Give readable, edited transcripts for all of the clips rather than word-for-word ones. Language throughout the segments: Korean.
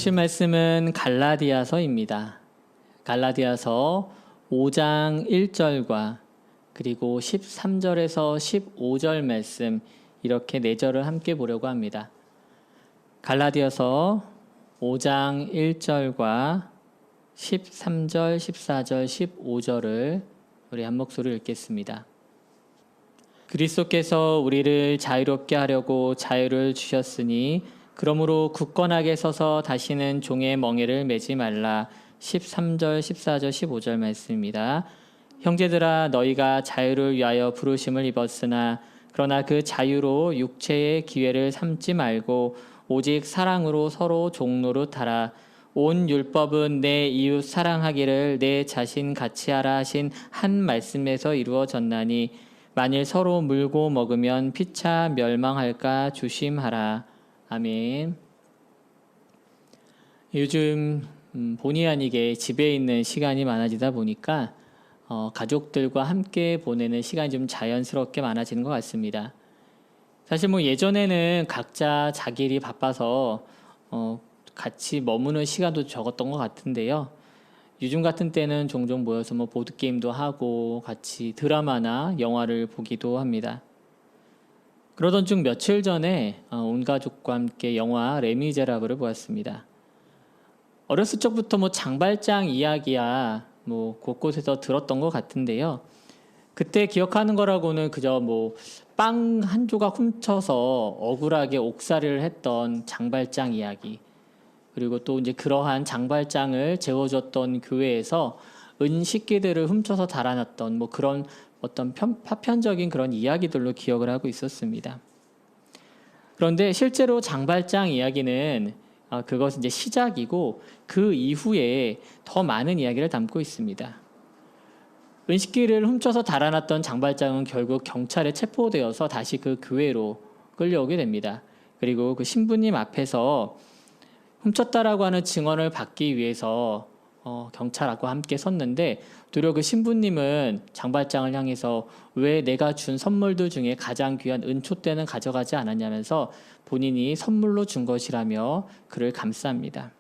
보실 말씀은 갈라디아서입니다. 갈라디아서 5장 1절과 그리고 13절에서 15절 말씀 이렇게 4절을 함께 보려고 합니다. 갈라디아서 5장 1절과 13절, 14절, 15절을 우리 한 목소리로 읽겠습니다. 그리스도께서 우리를 자유롭게 하려고 자유를 주셨으니 그러므로 굳건하게 서서 다시는 종의 멍에를 매지 말라. 13절, 14절, 15절 말씀입니다. 형제들아 너희가 자유를 위하여 부르심을 입었으나 그러나 그 자유로 육체의 기회를 삼지 말고 오직 사랑으로 서로 종노릇 하라. 온 율법은 내 이웃 사랑하기를 내 자신 같이 하라 하신 한 말씀에서 이루어졌나니 만일 서로 물고 먹으면 피차 멸망할까 조심하라. 아멘. 요즘 본의 아니게 집에 있는 시간이 많아지다 보니까 가족들과 함께 보내는 시간이 좀 자연스럽게 많아지는 것 같습니다. 사실 예전에는 각자 자기 일이 바빠서 같이 머무는 시간도 적었던 것 같은데요. 요즘 같은 때는 종종 모여서 보드게임도 하고 같이 드라마나 영화를 보기도 합니다. 그러던 중 며칠 전에 온 가족과 함께 영화 레미제라블을 보았습니다. 어렸을 적부터 장발장 이야기야 곳곳에서 들었던 것 같은데요. 그때 기억하는 거라고는 그저 빵 한 조각 훔쳐서 억울하게 옥살이를 했던 장발장 이야기, 그리고 또 이제 그러한 장발장을 재워줬던 교회에서 은식기들을 훔쳐서 달아났던 그런 어떤 파편적인 그런 이야기들로 기억을 하고 있었습니다. 그런데 실제로 장발장 이야기는 그것은 이제 시작이고 그 이후에 더 많은 이야기를 담고 있습니다. 은식기를 훔쳐서 달아났던 장발장은 결국 경찰에 체포되어서 다시 그 교회로 끌려오게 됩니다. 그리고 그 신부님 앞에서 훔쳤다라고 하는 증언을 받기 위해서 경찰하고 함께 섰는데 도리어 그 신부님은 장발장을 향해서 왜 내가 준 선물들 중에 가장 귀한 은촛대는 가져가지 않았냐면서 본인이 선물로 준 것이라며 그를 감쌉니다.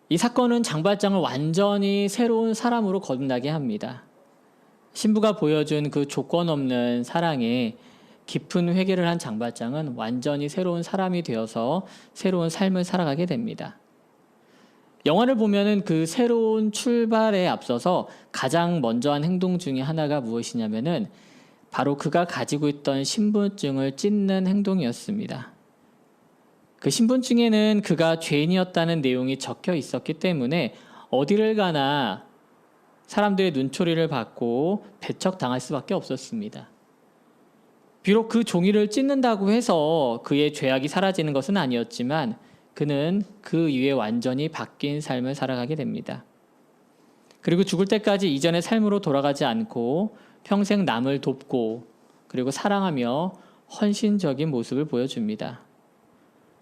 이 사건은 장발장을 완전히 새로운 사람으로 거듭나게 합니다. 신부가 보여준 그 조건 없는 사랑에 깊은 회개를 한 장발장은 완전히 새로운 사람이 되어서 새로운 삶을 살아가게 됩니다. 영화를 보면은 그 새로운 출발에 앞서서 가장 먼저 한 행동 중에 하나가 무엇이냐면은 바로 그가 가지고 있던 신분증을 찢는 행동이었습니다. 그 신분증에는 그가 죄인이었다는 내용이 적혀 있었기 때문에 어디를 가나 사람들의 눈초리를 받고 배척당할 수밖에 없었습니다. 비록 그 종이를 찢는다고 해서 그의 죄악이 사라지는 것은 아니었지만 그는 그 이후에 완전히 바뀐 삶을 살아가게 됩니다. 그리고 죽을 때까지 이전의 삶으로 돌아가지 않고 평생 남을 돕고 그리고 사랑하며 헌신적인 모습을 보여줍니다.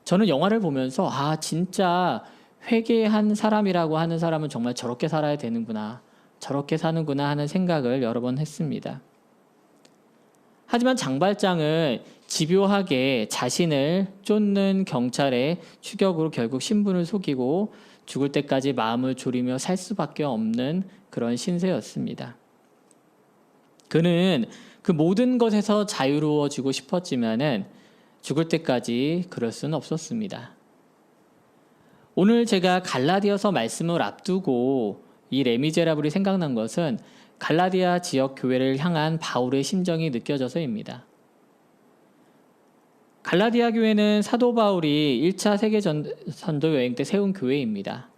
저는 영화를 보면서 진짜 회개한 사람이라고 하는 사람은 정말 저렇게 살아야 되는구나, 저렇게 사는구나 하는 생각을 여러 번 했습니다. 하지만 장발장은 집요하게 자신을 쫓는 경찰의 추격으로 결국 신분을 속이고 죽을 때까지 마음을 졸이며 살 수밖에 없는 그런 신세였습니다. 그는 그 모든 것에서 자유로워지고 싶었지만은 죽을 때까지 그럴 수는 없었습니다. 오늘 제가 갈라디아서 말씀을 앞두고 이 레미제라블이 생각난 것은 갈라디아 지역 교회를 향한 바울의 심정이 느껴져서입니다. 갈라디아 교회는 사도 바울이 1차 세계선도 여행 때 세운 교회입니다.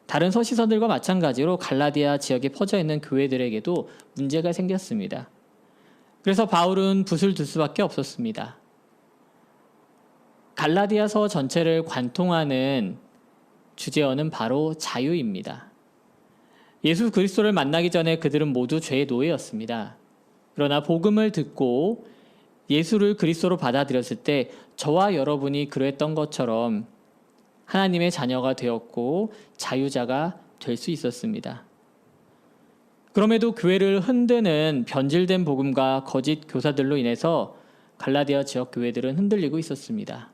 다른 서시서들과 마찬가지로 갈라디아 지역에 퍼져 있는 교회들에게도 문제가 생겼습니다. 그래서 바울은 붓을 둘 수밖에 없었습니다. 갈라디아서 전체를 관통하는 주제어는 바로 자유입니다. 예수 그리스도를 만나기 전에 그들은 모두 죄의 노예였습니다. 그러나 복음을 듣고 예수를 그리스도로 받아들였을 때 저와 여러분이 그랬던 것처럼 하나님의 자녀가 되었고 자유자가 될 수 있었습니다. 그럼에도 교회를 흔드는 변질된 복음과 거짓 교사들로 인해서 갈라디아 지역 교회들은 흔들리고 있었습니다.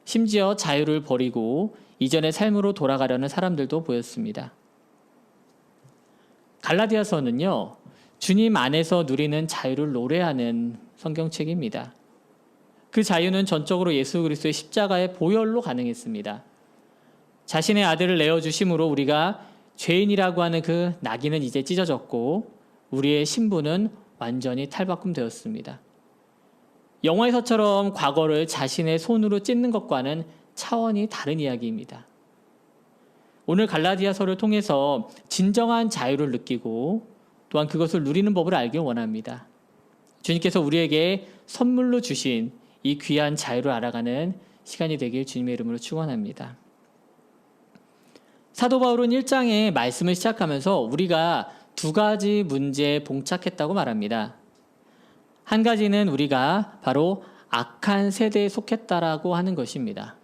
심지어 자유를 버리고 이전의 삶으로 돌아가려는 사람들도 보였습니다. 갈라디아서는요, 주님 안에서 누리는 자유를 노래하는 성경책입니다. 그 자유는 전적으로 예수 그리스도의 십자가의 보혈로 가능했습니다. 자신의 아들을 내어주심으로 우리가 죄인이라고 하는 그 낙인은 이제 찢어졌고 우리의 신분은 완전히 탈바꿈되었습니다. 영화에서처럼 과거를 자신의 손으로 찢는 것과는 차원이 다른 이야기입니다. 오늘 갈라디아서를 통해서 진정한 자유를 느끼고 또한 그것을 누리는 법을 알길 원합니다. 주님께서 우리에게 선물로 주신 이 귀한 자유를 알아가는 시간이 되길 주님의 이름으로 축원합니다. 사도 바울은 1장의 말씀을 시작하면서 우리가 두 가지 문제에 봉착했다고 말합니다. 한 가지는 우리가 바로 악한 세대에 속했다라고 하는 것입니다.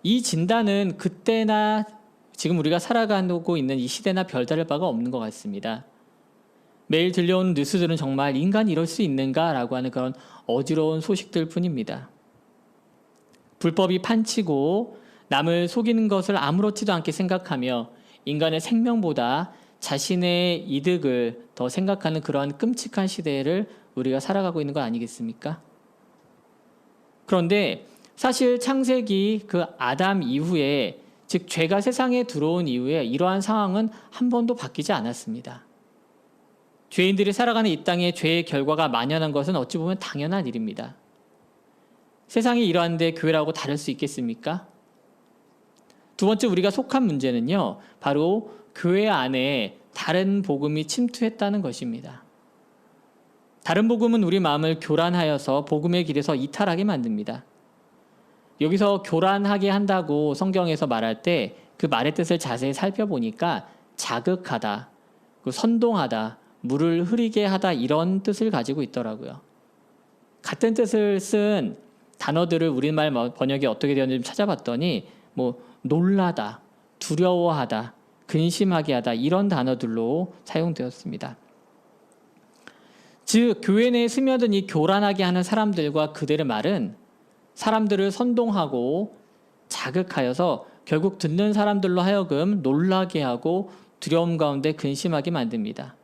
이 진단은 그때나 지금 우리가 살아가고 있는 이 시대나 별다를 바가 없는 것 같습니다. 매일 들려오는 뉴스들은 정말 인간이 이럴 수 있는가라고 하는 그런 어지러운 소식들 뿐입니다. 불법이 판치고 남을 속이는 것을 아무렇지도 않게 생각하며 인간의 생명보다 자신의 이득을 더 생각하는 그러한 끔찍한 시대를 우리가 살아가고 있는 거 아니겠습니까? 그런데 사실 창세기 그 아담 이후에, 즉 죄가 세상에 들어온 이후에 이러한 상황은 한 번도 바뀌지 않았습니다. 죄인들이 살아가는 이 땅에 죄의 결과가 만연한 것은 어찌 보면 당연한 일입니다. 세상이 이러한데 교회라고 다를 수 있겠습니까? 두 번째 우리가 속한 문제는요, 바로 교회 안에 다른 복음이 침투했다는 것입니다. 다른 복음은 우리 마음을 교란하여서 복음의 길에서 이탈하게 만듭니다. 여기서 교란하게 한다고 성경에서 말할 때 그 말의 뜻을 자세히 살펴보니까 자극하다, 선동하다, 물을 흐리게 하다 이런 뜻을 가지고 있더라고요. 같은 뜻을 쓴 단어들을 우리말 번역이 어떻게 되었는지 찾아봤더니 놀라다, 두려워하다, 근심하게 하다 이런 단어들로 사용되었습니다. 즉 교회 내에 스며든 이 교란하게 하는 사람들과 그들의 말은 사람들을 선동하고 자극하여서 결국 듣는 사람들로 하여금 놀라게 하고 두려움 가운데 근심하게 만듭니다.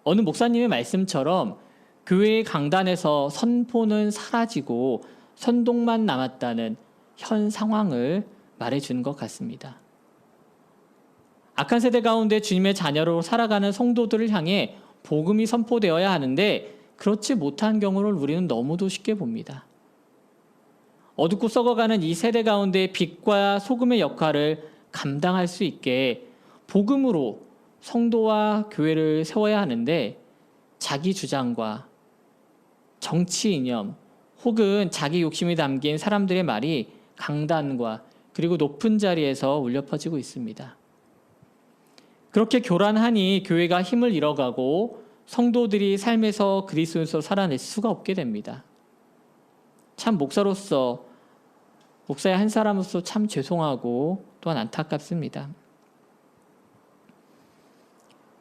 어느 목사님의 말씀처럼 교회의 강단에서 선포는 사라지고 선동만 남았다는 현 상황을 말해주는 것 같습니다. 악한 세대 가운데 주님의 자녀로 살아가는 성도들을 향해 복음이 선포되어야 하는데 그렇지 못한 경우를 우리는 너무도 쉽게 봅니다. 어둡고 썩어가는 이 세대 가운데 빛과 소금의 역할을 감당할 수 있게 복음으로 성도와 교회를 세워야 하는데 자기 주장과 정치 이념 혹은 자기 욕심이 담긴 사람들의 말이 강단과 그리고 높은 자리에서 울려 퍼지고 있습니다. 그렇게 교란하니 교회가 힘을 잃어가고 성도들이 삶에서 그리스도에서 살아낼 수가 없게 됩니다. 참 목사의 한 사람으로서 참 죄송하고 또한 안타깝습니다.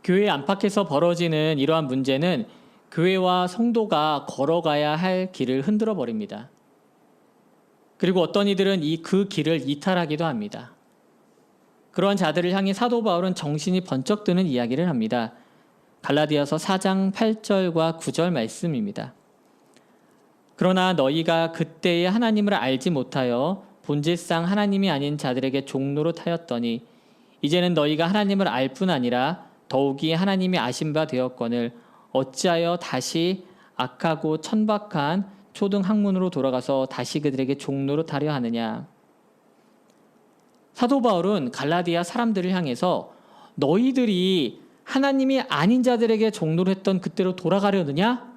교회 안팎에서 벌어지는 이러한 문제는 교회와 성도가 걸어가야 할 길을 흔들어 버립니다. 그리고 어떤 이들은 그 길을 이탈하기도 합니다. 그러한 자들을 향해 사도 바울은 정신이 번쩍 드는 이야기를 합니다. 갈라디아서 4장 8절과 9절 말씀입니다. 그러나 너희가 그때의 하나님을 알지 못하여 본질상 하나님이 아닌 자들에게 종로로 타였더니 이제는 너희가 하나님을 알 뿐 아니라 더욱이 하나님이 아신 바 되었거늘 어찌하여 다시 악하고 천박한 초등 학문으로 돌아가서 다시 그들에게 종로로 타려 하느냐. 사도 바울은 갈라디아 사람들을 향해서 너희들이 하나님이 아닌 자들에게 종로로 했던 그때로 돌아가려느냐?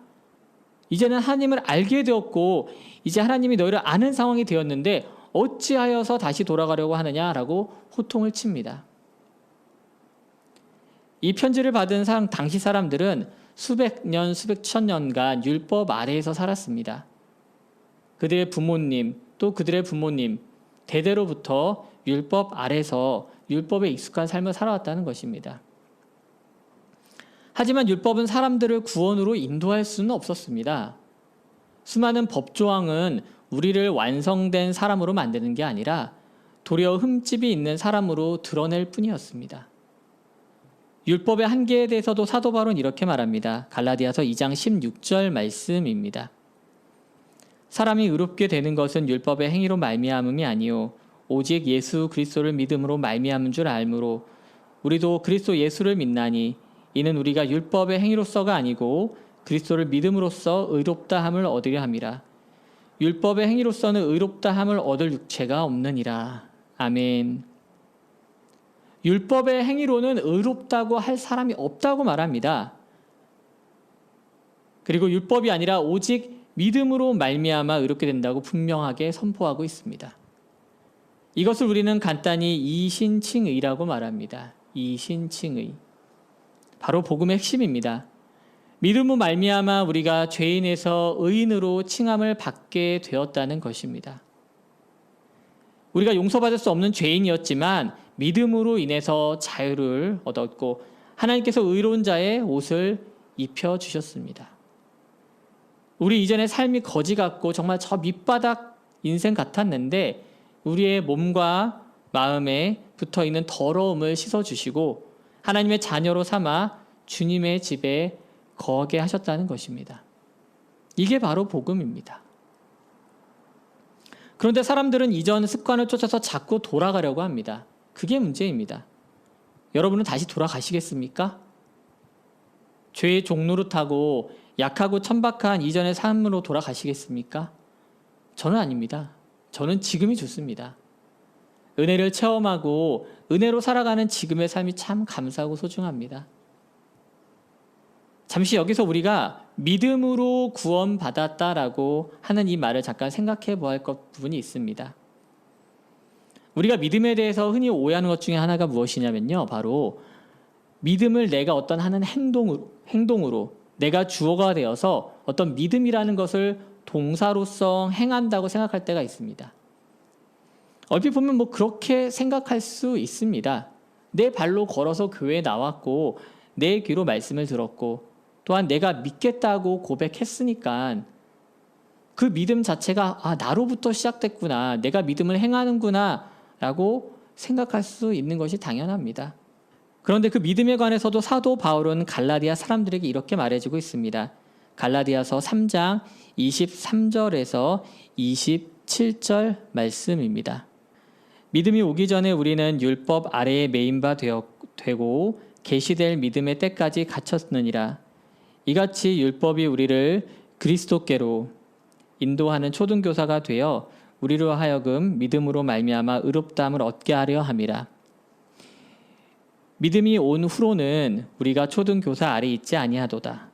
이제는 하나님을 알게 되었고 이제 하나님이 너희를 아는 상황이 되었는데 어찌하여서 다시 돌아가려고 하느냐라고 호통을 칩니다. 이 편지를 받은 당시 사람들은 수백 년, 수백 천 년간 율법 아래에서 살았습니다. 그들의 부모님, 또 그들의 부모님, 대대로부터 율법 아래서 율법에 익숙한 삶을 살아왔다는 것입니다. 하지만 율법은 사람들을 구원으로 인도할 수는 없었습니다. 수많은 법조항은 우리를 완성된 사람으로 만드는 게 아니라 도리어 흠집이 있는 사람으로 드러낼 뿐이었습니다. 율법의 한계에 대해서도 사도 바울은 이렇게 말합니다. 갈라디아서 2장 16절 말씀입니다. 사람이 의롭게 되는 것은 율법의 행위로 말미암음이 아니요 오직 예수 그리스도를 믿음으로 말미암은 줄 알므로 우리도 그리스도 예수를 믿나니 이는 우리가 율법의 행위로서가 아니고 그리스도를 믿음으로써 의롭다함을 얻으려 함이라. 율법의 행위로서는 의롭다함을 얻을 육체가 없느니라. 아멘. 율법의 행위로는 의롭다고 할 사람이 없다고 말합니다. 그리고 율법이 아니라 오직 믿음으로 말미암아 의롭게 된다고 분명하게 선포하고 있습니다. 이것을 우리는 간단히 이신칭의라고 말합니다. 이신칭의. 바로 복음의 핵심입니다. 믿음으로 말미암아 우리가 죄인에서 의인으로 칭함을 받게 되었다는 것입니다. 우리가 용서받을 수 없는 죄인이었지만 믿음으로 인해서 자유를 얻었고 하나님께서 의로운 자의 옷을 입혀주셨습니다. 우리 이전의 삶이 거지 같고 정말 저 밑바닥 인생 같았는데 우리의 몸과 마음에 붙어있는 더러움을 씻어주시고 하나님의 자녀로 삼아 주님의 집에 거하게 하셨다는 것입니다. 이게 바로 복음입니다. 그런데 사람들은 이전 습관을 쫓아서 자꾸 돌아가려고 합니다. 그게 문제입니다. 여러분은 다시 돌아가시겠습니까? 죄의 종노릇하고 약하고 천박한 이전의 삶으로 돌아가시겠습니까? 저는 아닙니다. 저는 지금이 좋습니다. 은혜를 체험하고 은혜로 살아가는 지금의 삶이 참 감사하고 소중합니다. 잠시 여기서 우리가 믿음으로 구원받았다라고 하는 이 말을 잠깐 생각해 보아야 할 부분이 있습니다. 우리가 믿음에 대해서 흔히 오해하는 것 중에 하나가 무엇이냐면요. 바로 믿음을 내가 어떤 하는 행동으로 내가 주어가 되어서 어떤 믿음이라는 것을 동사로서 행한다고 생각할 때가 있습니다. 얼핏 보면 그렇게 생각할 수 있습니다. 내 발로 걸어서 교회에 나왔고 내 귀로 말씀을 들었고 또한 내가 믿겠다고 고백했으니까 그 믿음 자체가 나로부터 시작됐구나. 내가 믿음을 행하는구나 라고 생각할 수 있는 것이 당연합니다. 그런데 그 믿음에 관해서도 사도 바울은 갈라디아 사람들에게 이렇게 말해주고 있습니다. 갈라디아서 3장 23절에서 27절 말씀입니다. 믿음이 오기 전에 우리는 율법 아래에 매인 바 되고 계시될 믿음의 때까지 갇혔느니라. 이같이 율법이 우리를 그리스도께로 인도하는 초등교사가 되어 우리로 하여금 믿음으로 말미암아 의롭다함을 얻게 하려 함이라. 믿음이 온 후로는 우리가 초등교사 아래 있지 아니하도다.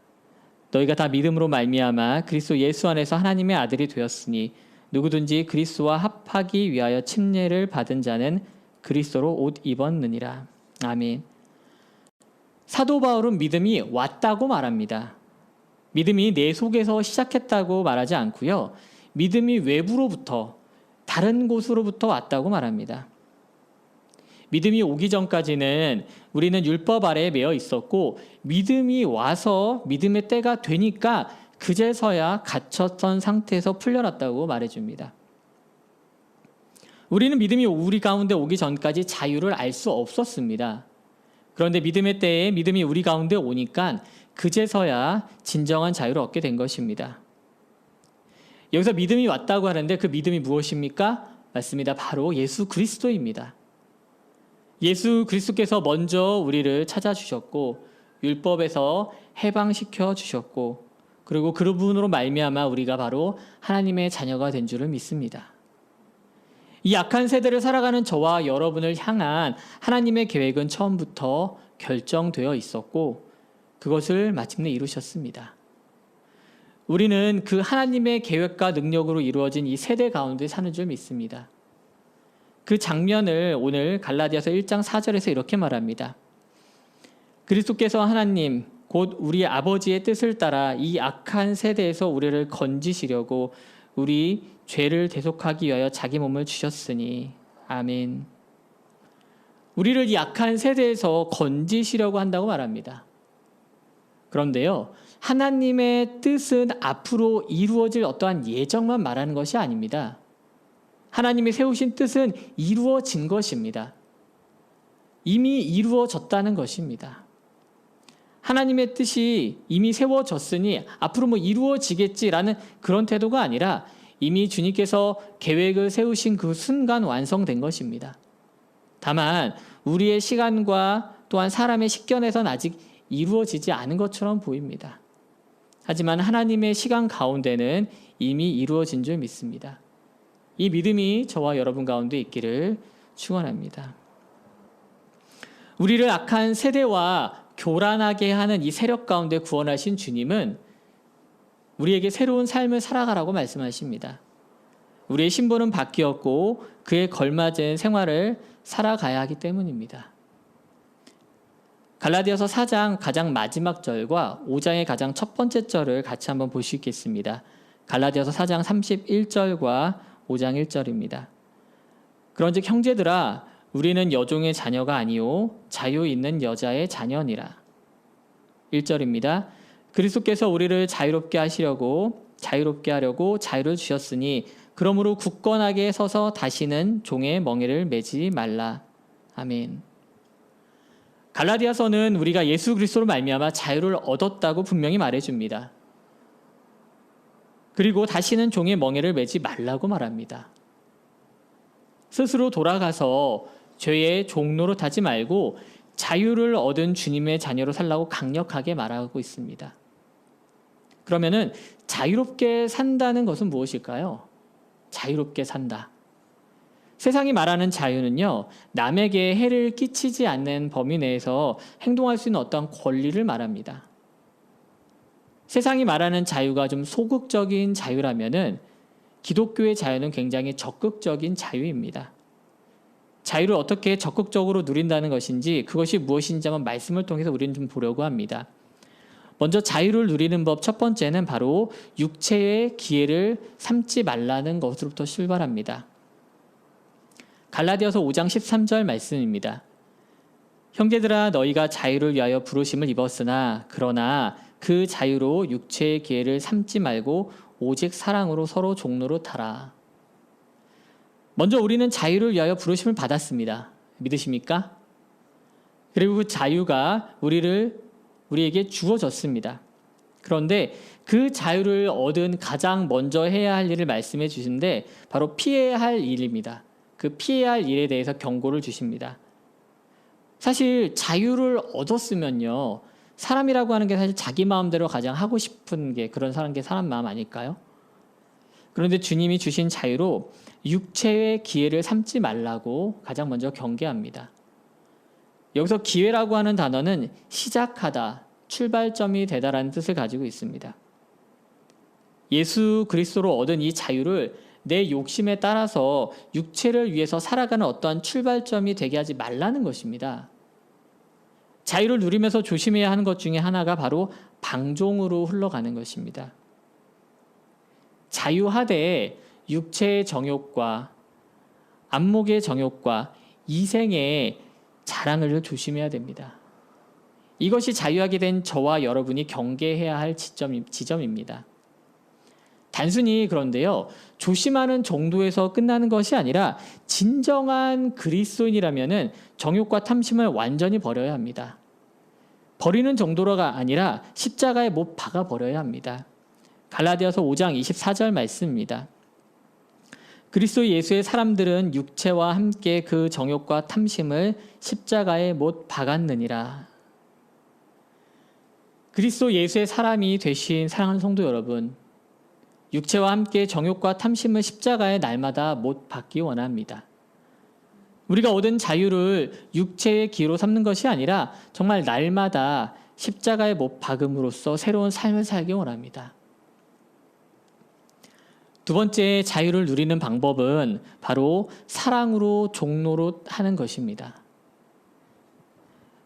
너희가 다 믿음으로 말미암아 그리스도 예수 안에서 하나님의 아들이 되었으니 누구든지 그리스도와 합하기 위하여 침례를 받은 자는 그리스도로 옷 입었느니라. 아멘. 사도 바울은 믿음이 왔다고 말합니다. 믿음이 내 속에서 시작했다고 말하지 않고요. 믿음이 외부로부터 다른 곳으로부터 왔다고 말합니다. 믿음이 오기 전까지는 우리는 율법 아래에 매여 있었고 믿음이 와서 믿음의 때가 되니까 그제서야 갇혔던 상태에서 풀려났다고 말해줍니다. 우리는 믿음이 우리 가운데 오기 전까지 자유를 알 수 없었습니다. 그런데 믿음의 때에 믿음이 우리 가운데 오니까 그제서야 진정한 자유를 얻게 된 것입니다. 여기서 믿음이 왔다고 하는데 그 믿음이 무엇입니까? 맞습니다. 바로 예수 그리스도입니다. 예수 그리스도께서 먼저 우리를 찾아주셨고 율법에서 해방시켜 주셨고 그리고 그 부분으로 말미암아 우리가 바로 하나님의 자녀가 된 줄을 믿습니다. 이 악한 세대를 살아가는 저와 여러분을 향한 하나님의 계획은 처음부터 결정되어 있었고 그것을 마침내 이루셨습니다. 우리는 그 하나님의 계획과 능력으로 이루어진 이 세대 가운데 사는 줄 믿습니다. 그 장면을 오늘 갈라디아서 1장 4절에서 이렇게 말합니다. 그리스도께서 하나님 곧 우리 아버지의 뜻을 따라 이 악한 세대에서 우리를 건지시려고 우리 죄를 대속하기 위하여 자기 몸을 주셨으니 아멘. 우리를 이 악한 세대에서 건지시려고 한다고 말합니다. 그런데요, 하나님의 뜻은 앞으로 이루어질 어떠한 예정만 말하는 것이 아닙니다. 하나님이 세우신 뜻은 이루어진 것입니다. 이미 이루어졌다는 것입니다. 하나님의 뜻이 이미 세워졌으니 앞으로 이루어지겠지라는 그런 태도가 아니라 이미 주님께서 계획을 세우신 그 순간 완성된 것입니다. 다만 우리의 시간과 또한 사람의 식견에선 아직 이루어지지 않은 것처럼 보입니다. 하지만 하나님의 시간 가운데는 이미 이루어진 줄 믿습니다. 이 믿음이 저와 여러분 가운데 있기를 축원합니다. 우리를 악한 세대와 교란하게 하는 이 세력 가운데 구원하신 주님은 우리에게 새로운 삶을 살아가라고 말씀하십니다. 우리의 신분은 바뀌었고 그에 걸맞은 생활을 살아가야 하기 때문입니다. 갈라디아서 4장 가장 마지막 절과 5장의 가장 첫 번째 절을 같이 한번 보시겠습니다. 갈라디아서 4장 31절과 5장 1절입니다. 그런즉 형제들아 우리는 여종의 자녀가 아니요 자유 있는 여자의 자녀니라. 1절입니다. 그리스도께서 우리를 자유롭게 하려고 자유를 주셨으니 그러므로 굳건하게 서서 다시는 종의 멍에를 매지 말라. 아멘. 갈라디아서는 우리가 예수 그리스도로 말미암아 자유를 얻었다고 분명히 말해줍니다. 그리고 다시는 종의 멍에를 매지 말라고 말합니다. 스스로 돌아가서 죄의 종노릇 하지 말고 자유를 얻은 주님의 자녀로 살라고 강력하게 말하고 있습니다. 그러면은 자유롭게 산다는 것은 무엇일까요? 자유롭게 산다. 세상이 말하는 자유는요, 남에게 해를 끼치지 않는 범위 내에서 행동할 수 있는 어떠한 권리를 말합니다. 세상이 말하는 자유가 좀 소극적인 자유라면은 기독교의 자유는 굉장히 적극적인 자유입니다. 자유를 어떻게 적극적으로 누린다는 것인지 그것이 무엇인지 한번 말씀을 통해서 우리는 좀 보려고 합니다. 먼저 자유를 누리는 법 첫 번째는 바로 육체의 기회를 삼지 말라는 것으로부터 출발합니다. 갈라디아서 5장 13절 말씀입니다. 형제들아 너희가 자유를 위하여 부르심을 입었으나 그러나 그 자유로 육체의 기회를 삼지 말고 오직 사랑으로 서로 종노릇 하라. 먼저 우리는 자유를 위하여 부르심을 받았습니다. 믿으십니까? 그리고 그 자유가 우리에게 주어졌습니다. 그런데 그 자유를 얻은 가장 먼저 해야 할 일을 말씀해 주시는데 바로 피해야 할 일입니다. 그 피해야 할 일에 대해서 경고를 주십니다. 사실 자유를 얻었으면요, 사람이라고 하는 게 사실 자기 마음대로 가장 하고 싶은 게 그런 사람 마음 아닐까요? 그런데 주님이 주신 자유로 육체의 기회를 삼지 말라고 가장 먼저 경계합니다. 여기서 기회라고 하는 단어는 시작하다, 출발점이 되다라는 뜻을 가지고 있습니다. 예수 그리스도로 얻은 이 자유를 내 욕심에 따라서 육체를 위해서 살아가는 어떠한 출발점이 되게 하지 말라는 것입니다. 자유를 누리면서 조심해야 하는 것 중에 하나가 바로 방종으로 흘러가는 것입니다. 자유하되 육체의 정욕과 안목의 정욕과 이생의 자랑을 조심해야 됩니다. 이것이 자유하게 된 저와 여러분이 경계해야 할 지점입니다. 단순히 그런데요, 조심하는 정도에서 끝나는 것이 아니라 진정한 그리스도인이라면은 정욕과 탐심을 완전히 버려야 합니다. 버리는 정도가 아니라 십자가에 못 박아 버려야 합니다. 갈라디아서 5장 24절 말씀입니다. 그리스도 예수의 사람들은 육체와 함께 그 정욕과 탐심을 십자가에 못 박았느니라. 그리스도 예수의 사람이 되신 사랑하는 성도 여러분, 육체와 함께 정욕과 탐심을 십자가에 날마다 못 박기 원합니다. 우리가 얻은 자유를 육체의 기회로 삼는 것이 아니라 정말 날마다 십자가에 못 박음으로써 새로운 삶을 살기 원합니다. 두 번째 자유를 누리는 방법은 바로 사랑으로 종노릇 하는 것입니다.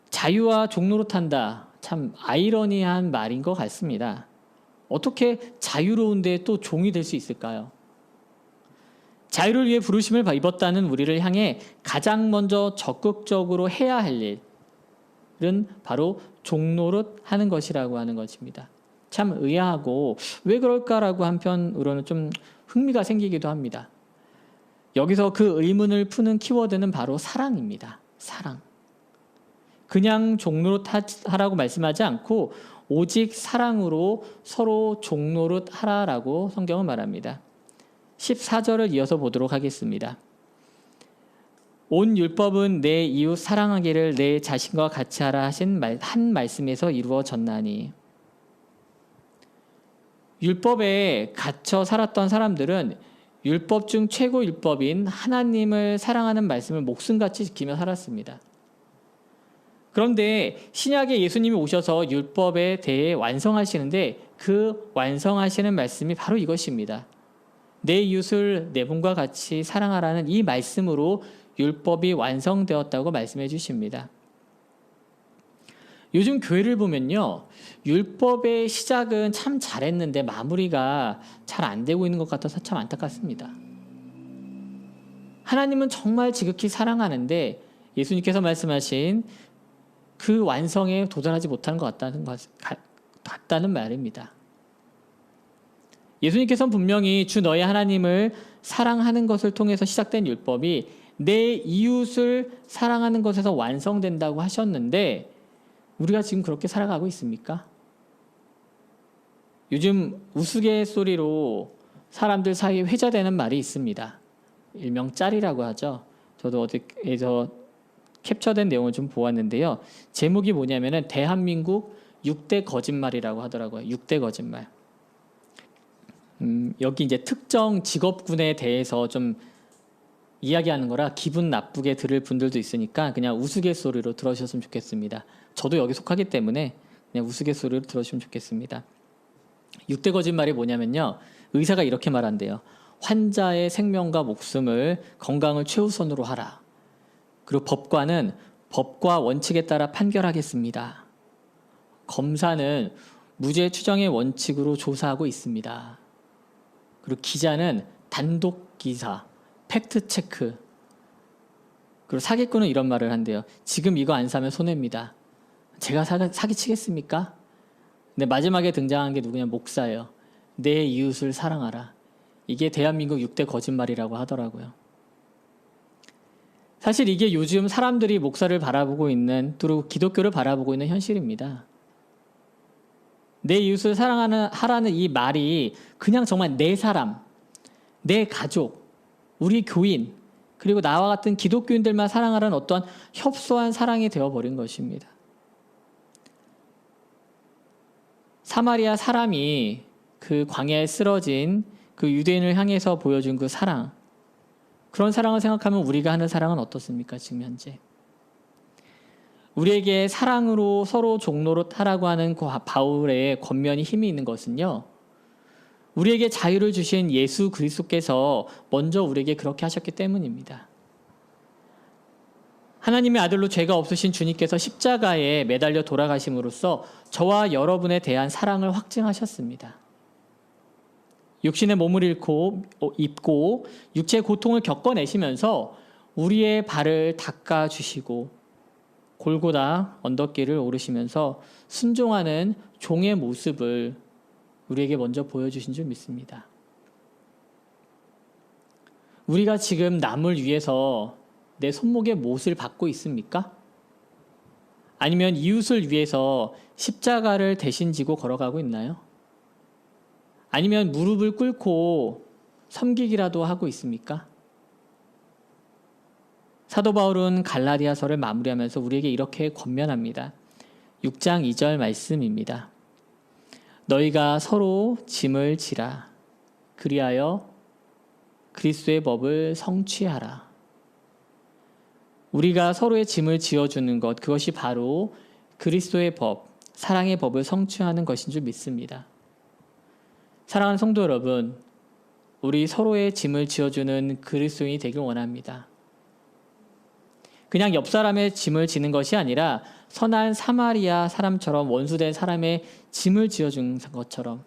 자유와 종노릇한다, 참 아이러니한 말인 것 같습니다. 어떻게 자유로운데 또 종이 될 수 있을까요? 자유를 위해 부르심을 입었다는 우리를 향해 가장 먼저 적극적으로 해야 할 일, 바로 종노릇 하는 것이라고 하는 것입니다. 참 의아하고 왜 그럴까라고 한편으로는 좀 흥미가 생기기도 합니다. 여기서 그 의문을 푸는 키워드는 바로 사랑입니다. 사랑. 그냥 종노릇 하라고 말씀하지 않고 오직 사랑으로 서로 종노릇 하라라고 성경은 말합니다. 14절을 이어서 보도록 하겠습니다. 온 율법은 내 이웃 사랑하기를 내 자신과 같이 하라 하신 한 말씀에서 이루어졌나니. 율법에 갇혀 살았던 사람들은 율법 중 최고 율법인 하나님을 사랑하는 말씀을 목숨같이 지키며 살았습니다. 그런데 신약에 예수님이 오셔서 율법에 대해 완성하시는데 그 완성하시는 말씀이 바로 이것입니다. 내 이웃을 내 몸과 같이 사랑하라는 이 말씀으로 율법이 완성되었다고 말씀해 주십니다. 요즘 교회를 보면요, 율법의 시작은 참 잘했는데 마무리가 잘 안 되고 있는 것 같아서 참 안타깝습니다. 하나님은 정말 지극히 사랑하는데 예수님께서 말씀하신 그 완성에 도달하지 못하는 것 같다는 말입니다. 예수님께서는 분명히 주 너의 하나님을 사랑하는 것을 통해서 시작된 율법이 내 이웃을 사랑하는 것에서 완성된다고 하셨는데 우리가 지금 그렇게 살아가고 있습니까? 요즘 우스갯소리로 사람들 사이에 회자되는 말이 있습니다. 일명 짤이라고 하죠. 저도 어디에서 캡처된 내용을 좀 보았는데요. 제목이 뭐냐면은 대한민국 6대 거짓말이라고 하더라고요. 6대 거짓말. 여기 이제 특정 직업군에 대해서 좀 이야기하는 거라 기분 나쁘게 들을 분들도 있으니까 그냥 우스갯소리로 들어주셨으면 좋겠습니다. 저도 여기 속하기 때문에 그냥 우스갯소리로 들어주시면 좋겠습니다. 6대 거짓말이 뭐냐면요. 의사가 이렇게 말한대요. 환자의 생명과 목숨을 건강을 최우선으로 하라. 그리고 법관은 법과 원칙에 따라 판결하겠습니다. 검사는 무죄 추정의 원칙으로 조사하고 있습니다. 그리고 기자는 단독 기사, 팩트 체크. 그리고 사기꾼은 이런 말을 한대요. 지금 이거 안 사면 손해입니다. 제가 사기치겠습니까? 근데 마지막에 등장한 게 누구냐? 목사예요. 내 이웃을 사랑하라. 이게 대한민국 6대 거짓말이라고 하더라고요. 사실 이게 요즘 사람들이 목사를 바라보고 있는, 또 기독교를 바라보고 있는 현실입니다. 내 이웃을 하라는 이 말이 그냥 정말 내 사람, 내 가족, 우리 교인, 그리고 나와 같은 기독교인들만 사랑하라는 어떠한 협소한 사랑이 되어버린 것입니다. 사마리아 사람이 그 광야에 쓰러진 그 유대인을 향해서 보여준 그 사랑, 그런 사랑을 생각하면 우리가 하는 사랑은 어떻습니까? 지금 현재 우리에게 사랑으로 서로 종노릇 하라고 하는 그 바울의 권면이 힘이 있는 것은요, 우리에게 자유를 주신 예수 그리스도께서 먼저 우리에게 그렇게 하셨기 때문입니다. 하나님의 아들로 죄가 없으신 주님께서 십자가에 매달려 돌아가심으로써 저와 여러분에 대한 사랑을 확증하셨습니다. 육신의 몸을 입고 육체의 고통을 겪어내시면서 우리의 발을 닦아주시고 골고다 언덕길을 오르시면서 순종하는 종의 모습을 우리에게 먼저 보여주신 줄 믿습니다. 우리가 지금 남을 위해서 내 손목에 못을 박고 있습니까? 아니면 이웃을 위해서 십자가를 대신 지고 걸어가고 있나요? 아니면 무릎을 꿇고 섬기기라도 하고 있습니까? 사도 바울은 갈라디아서를 마무리하면서 우리에게 이렇게 권면합니다. 6장 2절 말씀입니다. 너희가 서로 짐을 지라. 그리하여 그리스도의 법을 성취하라. 우리가 서로의 짐을 지어주는 것, 그것이 바로 그리스도의 법, 사랑의 법을 성취하는 것인 줄 믿습니다. 사랑하는 성도 여러분, 우리 서로의 짐을 지어주는 그리스도인이 되길 원합니다. 그냥 옆 사람의 짐을 지는 것이 아니라 선한 사마리아 사람처럼 원수된 사람의 짐을 지어준 것처럼,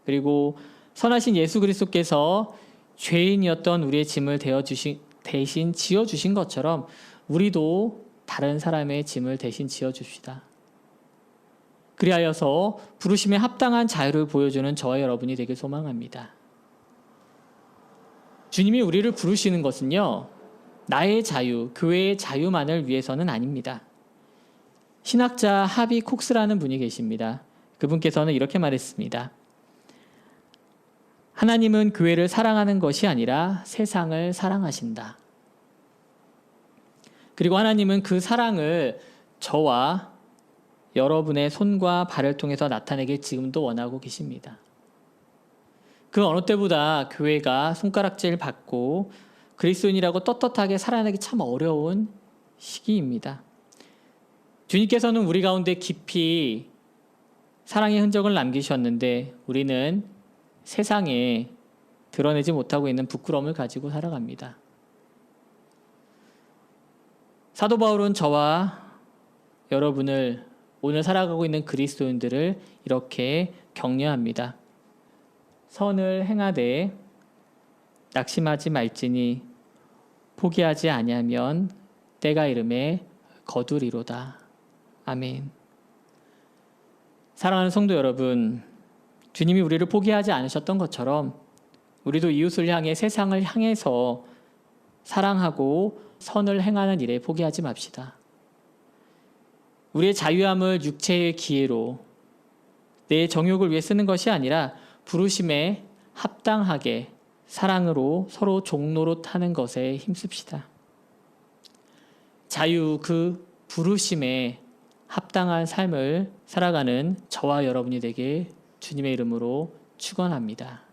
그리고 선하신 예수 그리스도께서 죄인이었던 우리의 짐을 대신 지어주신 것처럼 우리도 다른 사람의 짐을 대신 지어줍시다. 그리하여서 부르심에 합당한 자유를 보여주는 저와 여러분이 되길 소망합니다. 주님이 우리를 부르시는 것은요, 나의 자유, 교회의 자유만을 위해서는 아닙니다. 신학자 하비 콕스라는 분이 계십니다. 그분께서는 이렇게 말했습니다. 하나님은 교회를 사랑하는 것이 아니라 세상을 사랑하신다. 그리고 하나님은 그 사랑을 저와 여러분의 손과 발을 통해서 나타내길 지금도 원하고 계십니다. 그 어느 때보다 교회가 손가락질 받고 그리스도인이라고 떳떳하게 살아내기 참 어려운 시기입니다. 주님께서는 우리 가운데 깊이 사랑의 흔적을 남기셨는데 우리는 세상에 드러내지 못하고 있는 부끄러움을 가지고 살아갑니다. 사도 바울은 저와 여러분을, 오늘 살아가고 있는 그리스도인들을 이렇게 격려합니다. 선을 행하되 낙심하지 말지니 포기하지 아니하면 때가 이름에 거두리로다. 아멘. 사랑하는 성도 여러분, 주님이 우리를 포기하지 않으셨던 것처럼 우리도 이웃을 향해, 세상을 향해서 사랑하고 선을 행하는 일에 포기하지 맙시다. 우리의 자유함을 육체의 기회로 내 정욕을 위해 쓰는 것이 아니라 부르심에 합당하게 사랑으로 서로 종로로 타는 것에 힘씁시다. 자유, 그 부르심에 합당한 삶을 살아가는 저와 여러분이 되길 주님의 이름으로 축원합니다.